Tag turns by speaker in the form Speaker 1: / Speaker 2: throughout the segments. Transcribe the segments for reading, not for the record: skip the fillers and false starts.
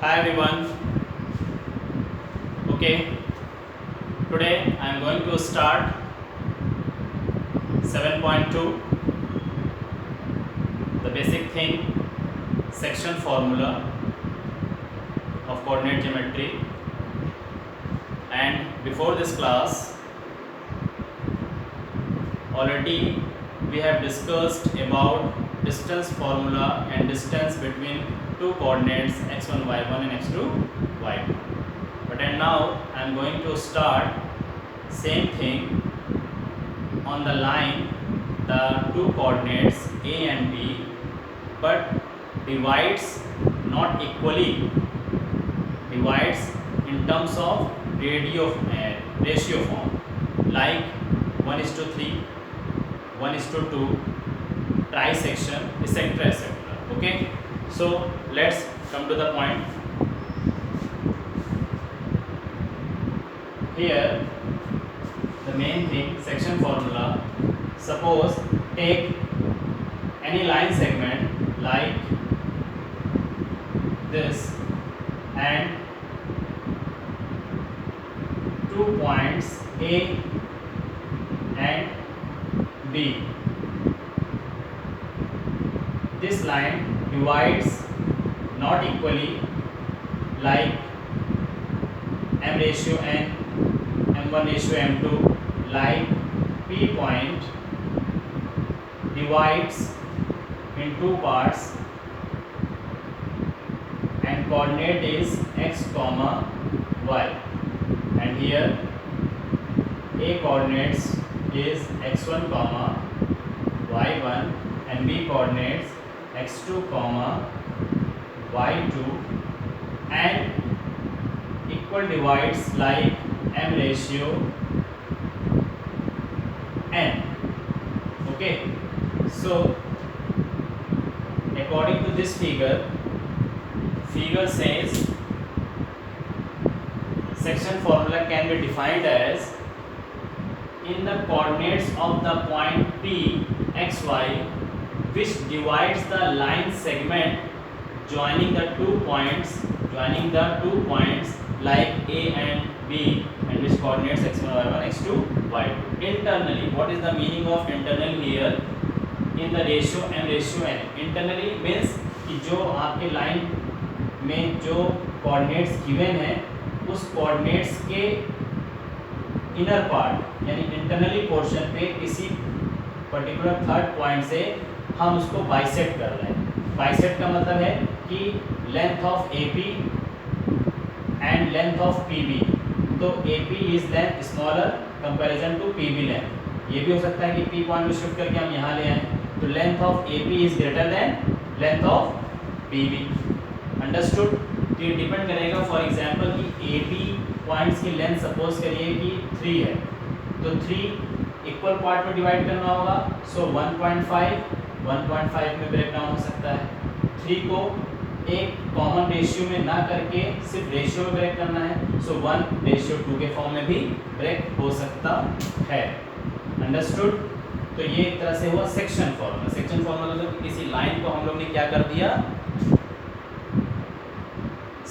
Speaker 1: Hi everyone. Okay, today I am going to start 7.2, the basic thing, section formula of coordinate geometry. And before this class, already we have discussed about distance formula and distance between two coordinates x1 y1 and x2 y2. But and now I am going to start same thing on the line, the two coordinates a and b, but divides not equally, divides in terms of ratio form, like 1:3, 1:2, trisection, etc., etc. Okay, so let's come to the point. Here the main thing, section formula. Suppose take any line segment like this and 2 points A and B. This line divides not equally, like m/n, m1:m2, like P point divides in two parts and coordinate is x comma y, and here A coordinates is x1 comma y1 and B coordinates x2 comma y2, and equal divides like m/n. Okay, so according to this figure says section formula can be defined as, in the coordinates of the point P xy which divides the line segment joining the two points like A and B, and which coordinates x1 y1 x2 y2. Internally, what is the meaning of internal here? In the ratio m/n. Internally means कि जो आपके line में जो coordinates given है उस coordinates के inner part यानी internally portion पे किसी पर्टिकुलर थर्ड पॉइंट से हम उसको बाइसेक्ट कर रहे हैं. बाइसेक्ट का मतलब है कि length of AP and length of PB. तो AP is length smaller comparison to PB length. ये भी हो सकता है कि P पॉइंट को शिफ्ट करके हम यहाँ ले आए, तो length of AP is greater than length of PB. Understood. तो ये डिपेंड करेगा फॉर एग्जांपल कि AB पॉइंट्स की लेंथ सपोज करिए कि 3 है, तो 3 इक्वल पार्ट में डिवाइड करना होगा. सो 1.5 में ब्रेक डाउन हो सकता है. 3 को एक कॉमन रेशियो में ना करके सिर्फ रेशियो में ब्रेक करना है, सो 1:2 के फॉर्म में भी ब्रेक हो सकता है. अंडरस्टूड. तो ये एक तरह से हुआ सेक्शन फॉर्मूला. सेक्शन फॉर्मूला मतलब किसी लाइन को हम लोग ने क्या कर दिया,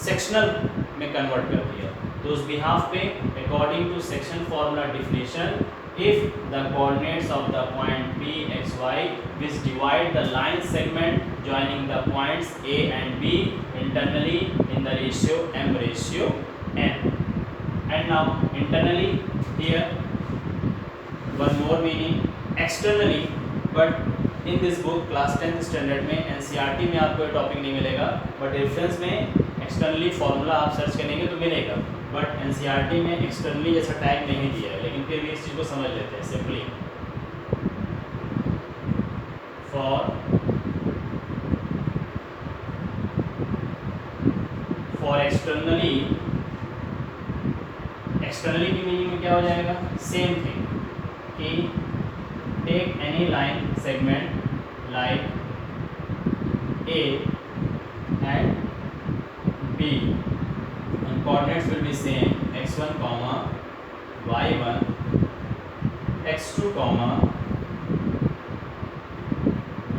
Speaker 1: सेक्शनल में कन्वर्ट कर दिया. तो उस बिहाफ पे according to section formula definition, if the coordinates of the point P xy which divide the line segment joining the points A and B internally in the ratio m/n. And now internally, here one more meaning, externally, but in this book class 10th standard में NCERT में आपको ये topic नहीं मिलेगा, but reference में externally formula आप search करेंगे तो मिलेगा, बट NCERT में एक्सटर्नली जैसा टैग नहीं दिया है. लेकिन फिर भी इस चीज़ को समझ लेते हैं सिंपली. फॉर एक्सटर्नली की मीनिंग में क्या हो जाएगा, सेम थिंग कि take any line segment like A and B and coordinates will be same, x1 comma y1 x2 comma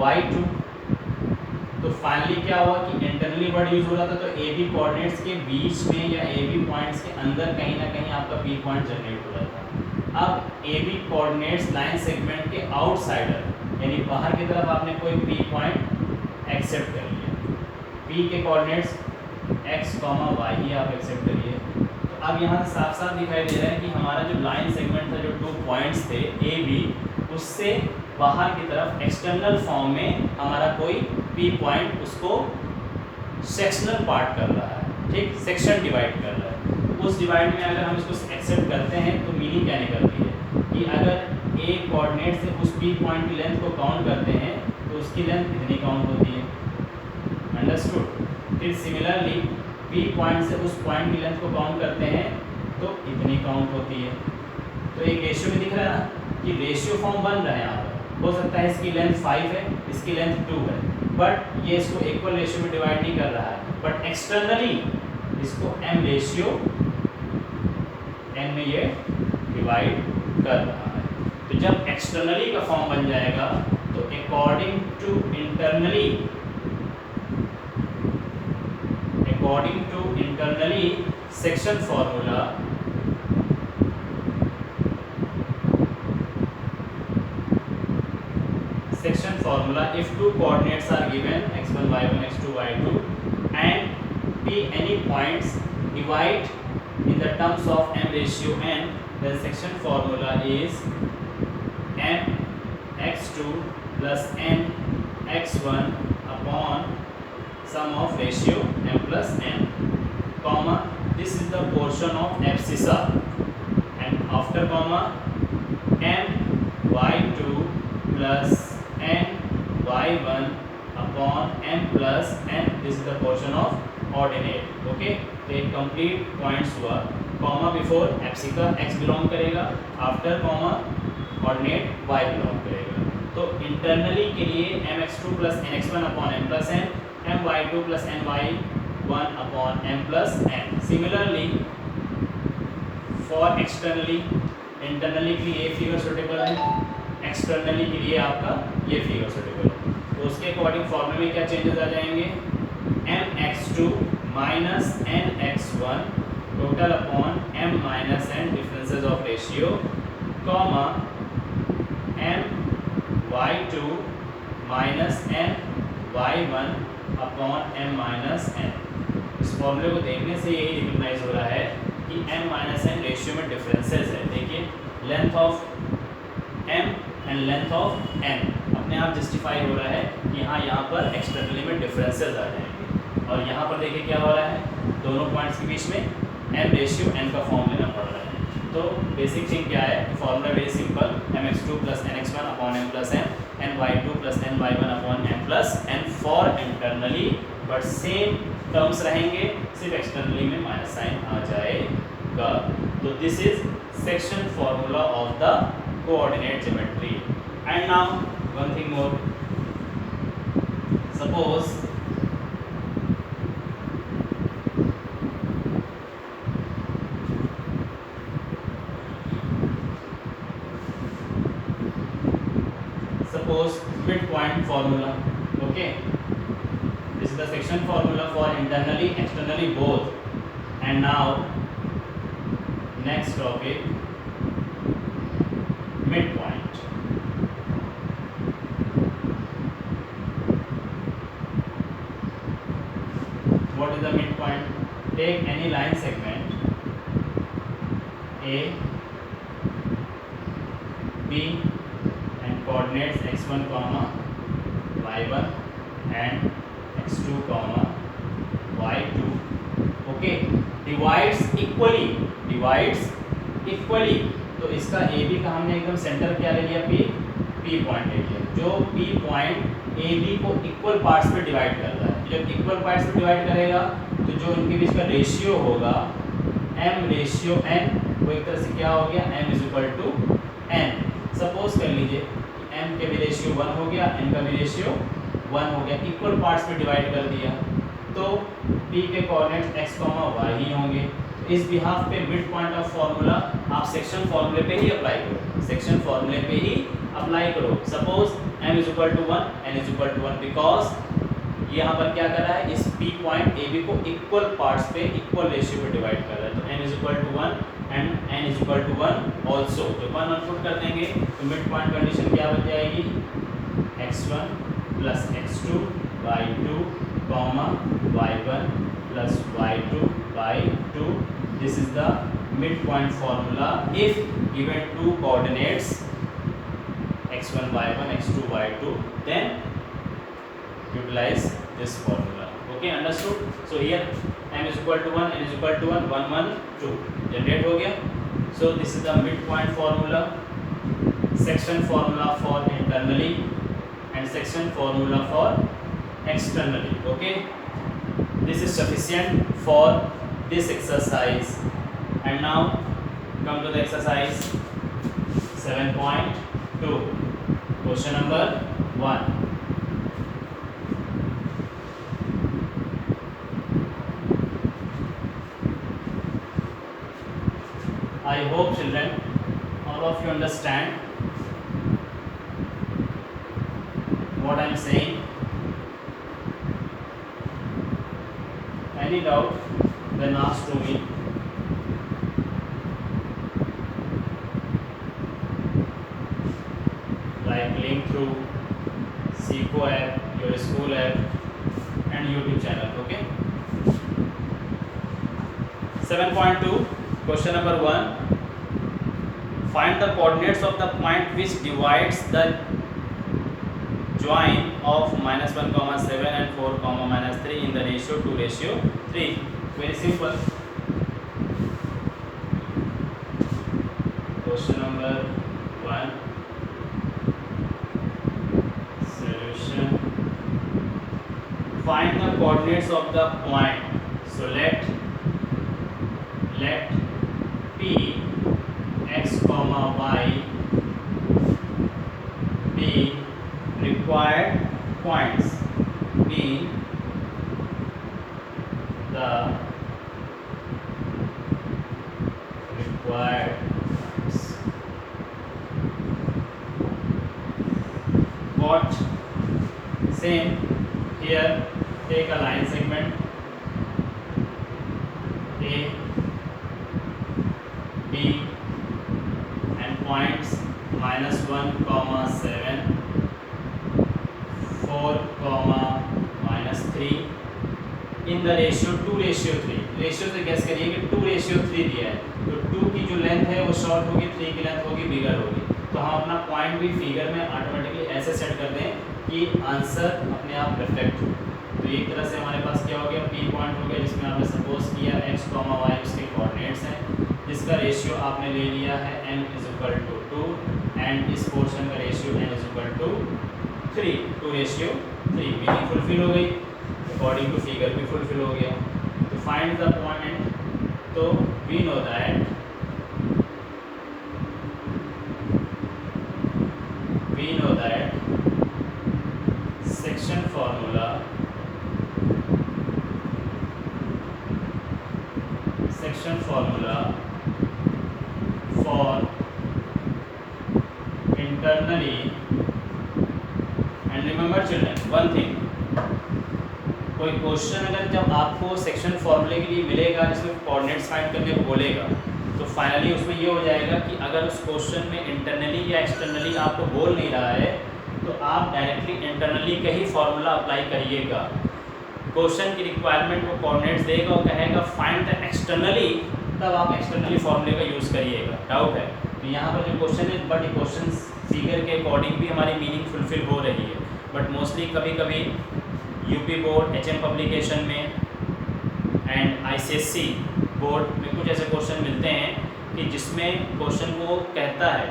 Speaker 1: y2 तो फाइनली क्या हुआ कि इंटरनली वर्ड यूज हो रहा था, तो ए बी कोऑर्डिनेट्स के बीच में या ए बी पॉइंट्स के अंदर कहीं ना कहीं आपका पी पॉइंट जनरेट हो रहा था। अब A B coordinates line segment के आउटसाइडर यानी बाहर की तरफ आपने कोई पी पॉइंट एक्सेप्ट कर लिया, पी के coordinates x comma why he आप एक्सेप्ट करिए। तो अब यहाँ से साफ साफ दिखाई दे रहा है कि हमारा जो लाइन सेगमेंट था, जो 2 पॉइंट्स थे ए बी, उससे बाहर की तरफ एक्सटर्नल फॉर्म में हमारा कोई पी पॉइंट उसको सेक्शनल पार्ट कर रहा है, ठीक, सेक्शन डिवाइड कर रहा है। उस डिवाइड में अगर हम इसको एक्सेप्ट करते हैं तो मीनिंग क्या निकलती है कि अगर ए कोऑर्डिनेट से उस पी पॉइंट की लेंथ को काउंट करते हैं तो उसकी लेंथ कितनी काउंट होती है, अंडरस्टूड। फिर सिमिलरली पी पॉइंट से उस पॉइंट की लेंथ को काउंट करते हैं तो इतनी काउंट होती है। तो एक रेशियो में दिख रहा है ना कि रेशियो फॉर्म बन रहा है यहाँ पर। हो सकता है इसकी लेंथ 5 है, इसकी लेंथ 2 है, बट ये इसको इक्वल रेशियो में डिवाइड नहीं कर रहा है, बट एक्सटर्नली इसको m रेशियो n में ये डिवाइड कर रहा है। तो जब एक्सटर्नली का फॉर्म बन जाएगा तो according to internally section formula if two coordinates are given x1 y1 x2 y2 and p any points divide in the terms of m ratio n, then section formula is m x2 plus n x1 upon sum of ratio m plus n, comma this is the portion of abscissa, and after comma m y2 plus n y1 upon m plus n, this is the portion of ordinate, okay। तो एक complete points हुआ, comma before एब्सिका x belong करेगा, after comma ordinate y belong करेगा। तो internally के लिए mx2 plus nx1 upon m plus n, my2 plus ny1 upon m plus n। Similarly for externally, internally के लिए ये फिगर सुटेबल है, एक्सटर्नली के लिए आपका ये फिगर सुटेबल है। तो उसके अकॉर्डिंग फॉर्मूले में क्या चेंजेस आ जाएंगे, mx2 minus nx1 total upon m minus n differences of ratio, comma my2 minus ny1 upon m minus n। इस फॉर्मूले को देखने से यही रिकग्नाइज हो रहा है कि m माइनस n रेशियो में डिफरेंसेस है। देखिए length of m and length of n अपने आप जस्टिफाई हो रहा है कि यहाँ पर एक्सटर्नली में डिफरेंसेस आ जाएंगे, और यहाँ पर देखिए क्या हो रहा है, दोनों पॉइंट्स के बीच में m रेशियो n का फॉर्म लेना पड़ रहा है। तो बेसिक थिंग क्या है, formula very simple, mx2 plus nx1 upon m plus n, ny2 plus ny1 upon m plus n for internally, but same terms रहेंगे, सिर्फ एक्सटर्नली में माइनस साइन आ जाएगा। तो this is section formula of the coordinate geometry। And now one thing more, suppose midpoint formula, okay, this is the section formula for internally externally both। and now next topic, midpoint। what is the midpoint? Take any line segment a b and coordinates x1 comma y1 and x2 comma y2, okay, divides equally। तो इसका A B का हमने एकदम centre क्या ले लिया, P point ले लिया, जो पी पॉइंट ए बी को इक्वल पार्ट्स में डिवाइड कर रहा है। जब इक्वल पार्ट्स में डिवाइड करेगा तो जो इनके बीच का रेशियो होगा m रेशियो n, वो एक तरह से क्या हो गया, m is equal to n। Suppose कर लीजिए m के भी रेशियो 1 हो गया, n का भी रेशियो 1 हो गया, इक्वल पार्ट्स में डिवाइड कर दिया, तो p के कोऑर्डिनेट्स x, y ही होंगे। इस बिहाफ पे मिड पॉइंट ऑफ फॉर्मूला आप सेक्शन फॉर्मूले पे ही अप्लाई करो, सेक्शन फॉर्मूले पे ही अप्लाई करो। Suppose m is equal to 1, n is equal to 1, because यहाँ पर क्या कर रहा है, इस P पॉइंट AB को इक्वल पार्ट्स पे इक्वल रेशियो पे डिवाइड कर रहा है। तो n is equal to 1 and n is equal to 1 also. जब 1 पुट कर देंगे तो मिड पॉइंट कंडीशन क्या बन जाएगी, x1 plus x2 y2 comma y1 plus y2 by 2. This is the midpoint formula if given two coordinates x1 y1 x2 y2, then utilize this formula. Okay, understood? So here m is equal to 1, n is equal to 1, 1 1 2 generate हो गया. So this is the midpoint formula, section formula for internally and section formula for externally. Okay, this is sufficient for this exercise. And now come to the exercise 7.2, question number 1. I hope children all of you understand what I am saying. Any doubt, then ask to me. Like link through Seco app, your school app and YouTube channel. Okay. 7.2, question number 1. Find the coordinates of the point which divides the join of -1, 7 and 4, -3 in the ratio 2:3. Very simple. Question number 1. Solution. Find the coordinates of the point. So let P x, y be required points, be the required points. What? Same here, take a line segment A, B and points -1, 7, 4, -3 in the ratio 2:3. Ratio से gas करिए कि 2:3 दिया है, तो 2 की जो length है वो शॉर्ट होगी, 3 की लेंथ होगी बिगर होगी. तो हम अपना पॉइंट भी फिगर में ऑटोमेटिकली ऐसे सेट कर दें कि आंसर अपने आप रिफ्लेक्ट हो. तो एक तरह से हमारे पास क्या हो गया, P पॉइंट हो गया जिसमें आपने सपोज किया x, y उसके कोऑर्डिनेट्स हैं, जिसका रेशियो आपने ले लिया है n is equal to 2 and इस पोर्शन का ratio n is equal to 3, 2:3. Meaning fulfil हो गई, अकॉर्डिंग टू फिगर भी फुलफिल हो गया. तो फाइंड द पॉइंट. तो we know that section formula for internally. And remember children one thing, कोई क्वेश्चन अगर जब आपको सेक्शन फॉर्मूले के लिए मिलेगा जिसमें कोऑर्डिनेट्स फाइंड करने को बोलेगा, तो फाइनली उसमें ये हो जाएगा कि अगर उस क्वेश्चन में इंटरनली या एक्सटर्नली आपको बोल नहीं रहा है तो आप डायरेक्टली इंटरनली का ही फॉर्मूला अप्लाई करिएगा. क्वेश्चन की रिक्वायरमेंट को कोऑर्डिनेट्स देगा और कहेगा फाइंड द एक्सटर्नली, तब आप एक्सटर्नली फॉर्मूले का यूज़ करिएगा. डाउट है तो यहाँ पर जो क्वेश्चन है, बट क्वेश्चन फिगर के अकॉर्डिंग भी हमारी मीनिंग फुलफिल हो रही है, बट मोस्टली कभी कभी यूपी बोर्ड, HM पब्लिकेशन में एंड ICSE बोर्ड में कुछ ऐसे क्वेश्चन मिलते हैं कि जिसमें क्वेश्चन को कहता है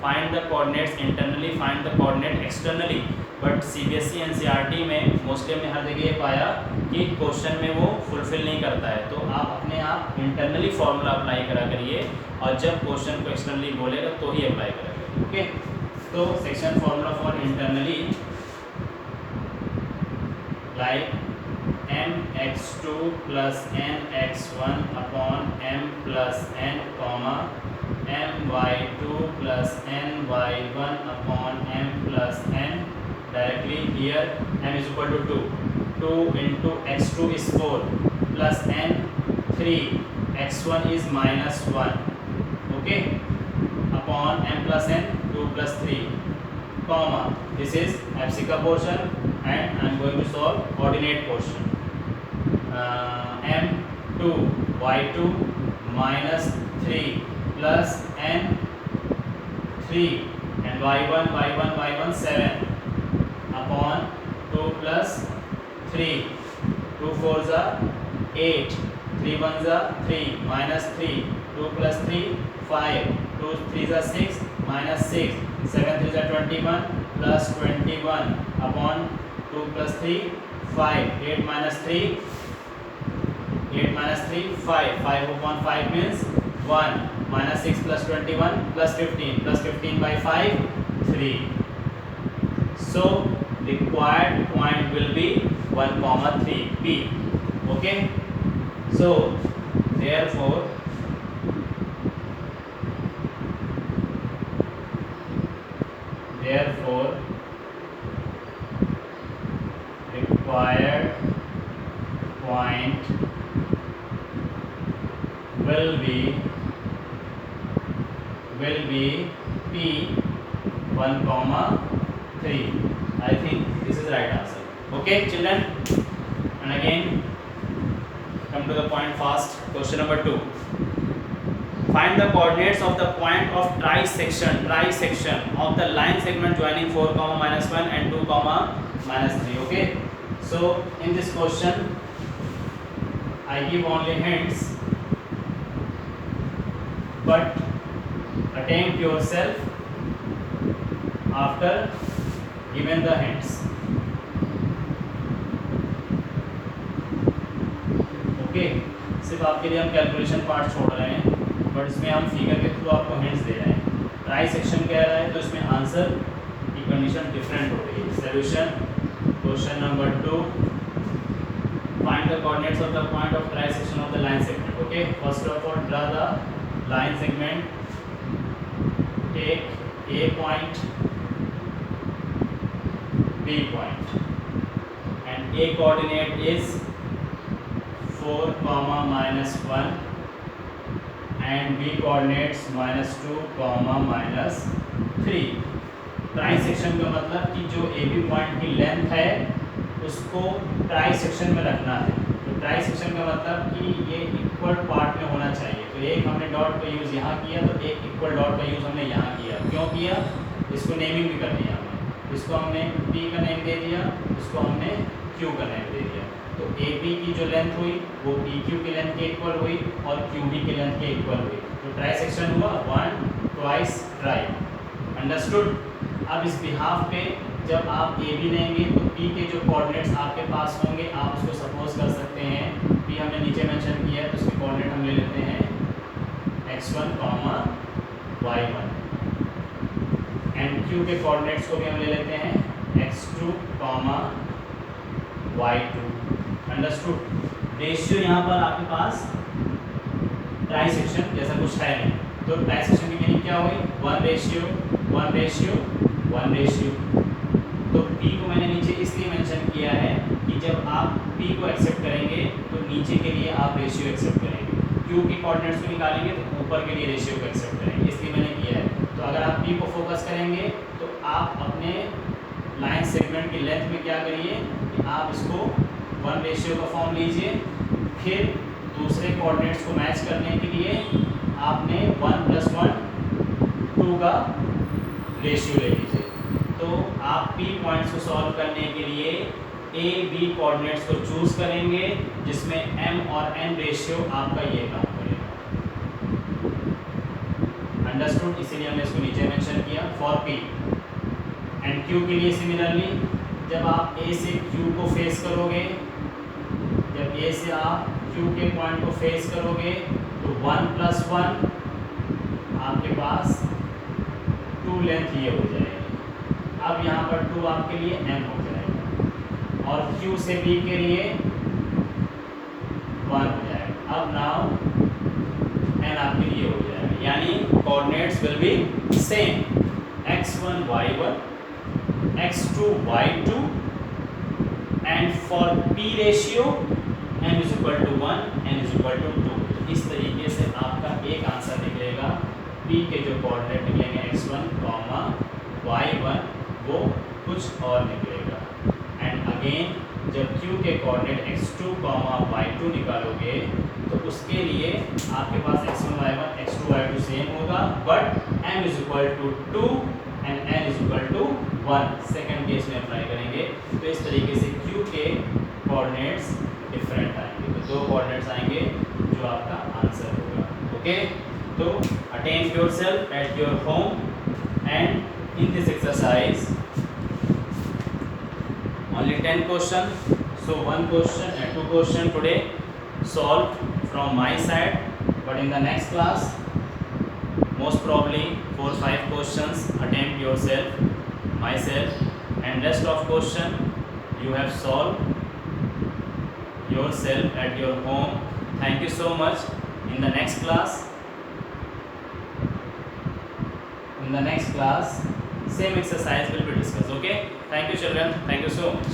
Speaker 1: find the coordinates internally, find the coordinate externally, but CBSE NCERT में मोस्टली हमने हर जगह ये पाया कि क्वेश्चन में वो फुलफिल नहीं करता है. तो आप अपने आप इंटरनली फॉर्मूला अप्लाई करा करिए और जब क्वेश्चन को एक्सटर्नली बोलेगा तो ही अप्लाई करा करिए. ओके, तो section formula for internally like mx2 plus nx1 upon m plus n comma my2 plus ny1 upon m plus n. Directly here m is equal to 2. 2 into x2 is 4 plus n 3 x1 is -1, okay, upon m plus n 2 plus 3, comma, this is abscissa portion and I am going to solve ordinate portion. m2 y2 minus 3 plus n 3 and y1 7 upon 2 plus 3, 2 4s are 8, 3 1s are 3, minus 3, 2 plus 3 5, 2 3s are 6, minus 6, 7 3s are 21 plus 21 upon 2 plus 3 5, 8 minus 3 5, 5 upon 5 means 1, minus 6 plus 21 plus 15 by 5 3. So required point will be 1 comma 3 P, okay. So therefore required point will be P 1 comma 3. I think this is the right answer, okay children. And again come to the point fast. Question number 2, find the coordinates of the point of trisection of the line segment joining 4 comma -1 and 2 comma -3, okay. So in this question I give only hints, but attempt yourself after given the hints, okay. सिर्फ आपके लिए हम calculation part छोड़ रहे हैं, but इसमें हम figure के थ्रू आपको हिंट्स दे रहे हैं. ट्राई सेक्शन कह रहा है तो इसमें आंसर की कंडीशन डिफरेंट हो रही है. Solution question number 2, find the coordinates of the point of trisection of the line segment, okay. First of all draw the line segment, take A point, B point, and A coordinate is 4 comma -1 and B coordinates -2 comma -3. Try section का मतलब कि जो AB point की length है उसको try section में रखना है. तो ट्राई सेक्शन का मतलब कि ये इक्वल पार्ट में होना चाहिए. तो एक हमने डॉट का यूज़ यहाँ किया, तो एक इक्वल डॉट का यूज़ हमने यहाँ किया. क्यों किया? इसको नेमिंग भी कर दिया हमने. इसको हमने P का नेम दे दिया, इसको हमने Q का नेम दे दिया. तो AB की जो लेंथ हुई वो PQ की लेंथ के इक्वल हुई और QB की लेंथ के इक्वल हुई. तो ट्राई सेक्शन हुआ 1 ट्वाइस ट्राई. अंडरस्टूड. अब इस बिहाफ पे जब आप AB लेंगे तो P के जो कोऑर्डिनेट्स आपके पास होंगे आप उसको सपोज कर सकते हैं. P हमने नीचे मेंशन किया है तो उसके कोऑर्डिनेट हम ले लेते हैं x1 comma y1 and Q के कोऑर्डिनेट्स को भी हम ले लेते हैं x2 comma y2. Understood. Ratio यहाँ पर आपके पास ट्राई सेक्शन जैसा कुछ है नहीं, तो ट्राई सेक्शन की मीनिंग क्या हुई? 1 रेशियो 1 रेशियो 1 रेशियो. तो P को मैंने नीचे इसलिए मेंशन किया है कि जब आप P को एक्सेप्ट करेंगे तो नीचे के लिए आप रेशियो एक्सेप्ट करेंगे. Q के कोऑर्डिनेट्स को निकालेंगे तो ऊपर के लिए रेशियो को एक्सेप्ट करेंगे, इसलिए मैंने किया है. तो अगर आप P को फोकस करेंगे तो आप अपने लाइन सेगमेंट की लेंथ में क्या करिए कि आप इसको 1 रेशियो का फॉर्म लीजिए. फिर दूसरे कोऑर्डिनेट्स को मैच करने के लिए आपने 1 + 1 2 का रेशियो ले लीजिए. तो आप P पॉइंट्स को सॉल्व करने के लिए A B कोऑर्डिनेट्स को चूज करेंगे जिसमें M और N रेशियो आपका ये काम करेगा. अंडरस्टूड. इसीलिए हमने इसको नीचे मेंशन किया फॉर P एंड Q के लिए सिमिलरली जब आप A से Q को फेस करोगे, जब A से आप Q के पॉइंट को फेस करोगे तो 1 + 1 आपके पास 2 लेंथ ये हो जाएगी. अब यहाँ पर 2 आपके लिए M हो जाएगा और Q से B के लिए 1 हो जाएगा. अब नाउ N आपके लिए हो जाएगा. यानी coordinates will be same x1 y1 x2 y2 and for p ratio m is equal to 1 n is equal to 2। इस तरीके से आपका एक आंसर निकलेगा। p के जो कोऑर्डिनेट निकलेंगे x1, y1 वो कुछ और निकलेगा। एंड अगेन जब q के कोऑर्डिनेट x2, y2 निकालोगे तो उसके लिए आपके पास x1, y1, x2, y2 same होगा, but m is equal to 2 and n is equal to 1 second case में अप्लाई करेंगे। तो इस तरीके से q के कोऑर्डिनेट्स डिफरेंट आएंगे, तो दो कोऑर्डिनेट्स आएंगे जो आपका आंसर होगा। ओके, तो attempt yourself at your home and in this exercise only 10 question, so one question and two question today solved from my side, but in the next class most probably 4-5 questions attempt yourself, myself, and rest of question you have solved yourself at your home. Thank you so much. In the next class same exercise will be discussed. Okay, thank you children, thank you so much.